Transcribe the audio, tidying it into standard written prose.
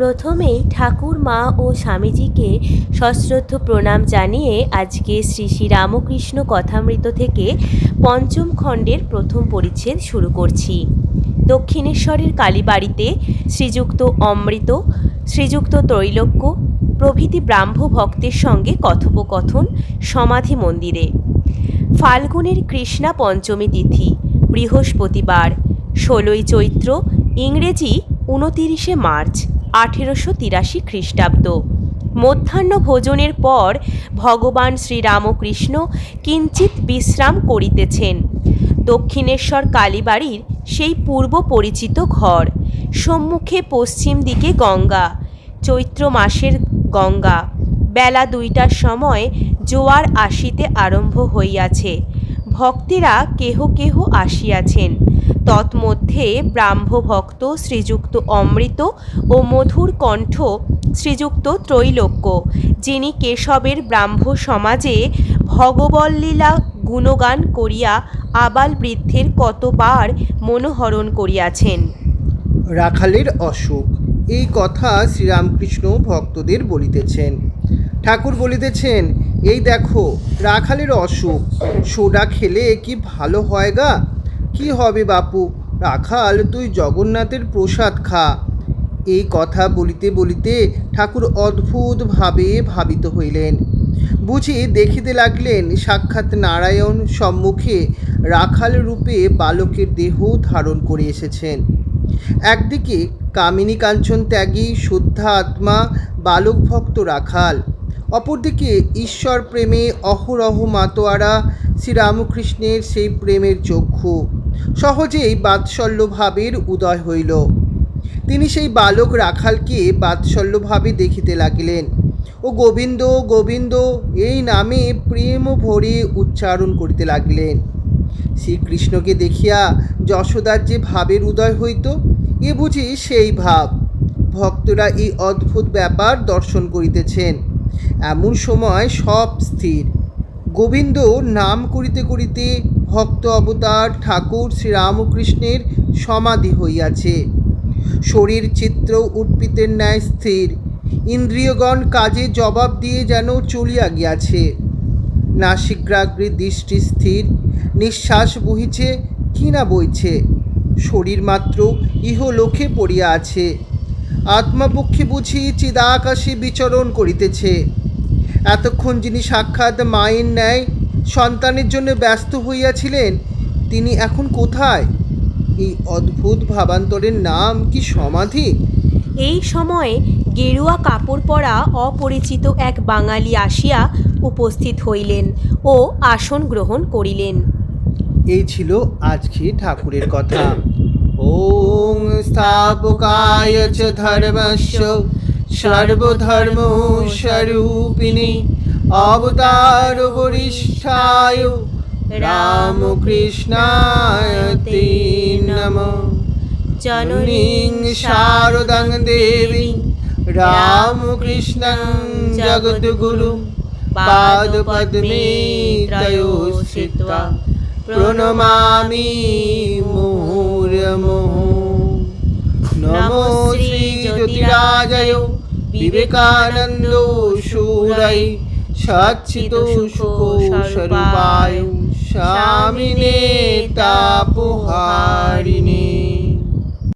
প্রথমেই ঠাকুর মা ও স্বামীজিকে সশ্রদ্ধ প্রণাম জানিয়ে আজকে শ্রী শ্রী রামকৃষ্ণ কথামৃত থেকে পঞ্চম খণ্ডের প্রথম পরিচ্ছেদ শুরু করছি। দক্ষিণেশ্বরের কালীবাড়িতে শ্রীযুক্ত অমৃত, শ্রীযুক্ত ত্রৈলোক্য প্রভৃতি ব্রাহ্ম ভক্তের সঙ্গে কথোপকথন সমাধি মন্দিরে। ফাল্গুনের কৃষ্ণা পঞ্চমী তিথি, বৃহস্পতিবার, 16ই চৈত্র, ইংরেজি 29শে মার্চ 1883 খ্রিস্টাব্দ। মধ্যাহ্ন ভোজনের পর ভগবান শ্রীরামকৃষ্ণ কিঞ্চিৎ বিশ্রাম করিতেছেন। দক্ষিণেশ্বর কালীবাড়ির সেই পূর্ব পরিচিত ঘর, সম্মুখে পশ্চিম দিকে গঙ্গা, চৈত্র মাসের গঙ্গা। বেলা 2টার সময় জোয়ার আসিতে আরম্ভ হইয়াছে। ভক্তেরা কেহ কেহ আসিয়াছেন। তৎমধ্যে ব্রাহ্মভক্ত শ্রীযুক্ত অমৃত ও মধুর কণ্ঠ শ্রীযুক্ত ত্রৈলোক্য, যিনি কেশবের ব্রাহ্ম সমাজে ভগবল্লীলা গুণগান করিয়া আবাল বৃদ্ধের কতবার মনোহরণ করিয়াছেন। রাখালের অসুখ, এই কথা শ্রীরামকৃষ্ণ ভক্তদের বলিতেছেন। ঠাকুর বলিতেছেন, এই দেখো রাখালের অসুখ, সোডা খেলে কি ভালো হয় গা? কি হবে বাপু, রাখাল তুই জগন্নাথের প্রসাদ খা। এই কথা বলিতে বলিতে ঠাকুর অদ্ভুতভাবে ভাবিত হইলেন। বুঝি দেখিতে লাগলেন সাক্ষাৎ নারায়ণ সম্মুখে রাখাল রূপে বালকের দেহ ধারণ করে এসেছেন। একদিকে কামিনী কাঞ্চন ত্যাগী শুদ্ধা আত্মা বালক ভক্ত রাখাল, অপরদিকে ঈশ্বর প্রেমে অহরহ মাতোয়ারা শ্রীরামকৃষ্ণের সেই প্রেমের চক্ষু। সহজেই বাৎসল্যভাবের উদয় হইল। তিনি সেই বালক রাখালকে বাৎসল্যভাবে দেখিতে লাগিলেন ও গোবিন্দ গোবিন্দ এই নামে প্রেম ভরে উচ্চারণ করিতে লাগিলেন। শ্রীকৃষ্ণকে দেখিয়া যশোদার যে ভাবের উদয় হইত, এ বুঝি সেই ভাব। ভক্তরা এই অদ্ভুত ব্যাপার দর্শন করিতেছেন। এমন সময় সব স্থির। গোবিন্দ নাম করিতে করিতে ভক্ত অবতার ঠাকুর শ্রীরামকৃষ্ণের সমাধি হইয়াছে। শরীর চিত্র উৎপিতের ন্যায় স্থির। ইন্দ্রিয়গণ কাজে জবাব দিয়ে যেন চলিয়া গিয়াছে। নাসিকাগ্রে দৃষ্টি স্থির। নিঃশ্বাস বহিছে কি না বইছে, শরীর মাত্র ইহলোকে পড়িয়া আছে। আত্মাপক্ষে বুঝি চিদাকাশে বিচরণ করিতেছে। এতক্ষণ যিনি সাক্ষাৎ মায়ের ন্যায় সন্তানের জন্য ব্যস্ত হইয়াছিলেন, তিনি এখন কোথায়? এই অদ্ভুত ভাবান্তরের নাম কি সমাধি? এই সময়ে গেরুয়া কাপড় পরা অপরিচিত এক বাঙালি আসিয়া উপস্থিত হইলেন ও আসন গ্রহণ করিলেন। এই ছিল আজকে ঠাকুরের কথা। ওং স্থাপকায় চ ধর্মস্য সর্বধর্ম স্বরূপিণী অবতার বরিষ্ঠায় রামকৃষ্ণায় তে নমঃ। জননীং শারদাং দেবী রামকৃষ্ণং জগদ্গুরুং পাদপদ্মে ত্রয়োশ্রিত্বা প্রণমামি মুহুর্মুহুঃ। নমো শ্রী জ্যোতিরাজয় বিবেকানন্দ সুরায় সচ্চিত সুখ স্বরূপায় স্বামিনে তাপহারিণে।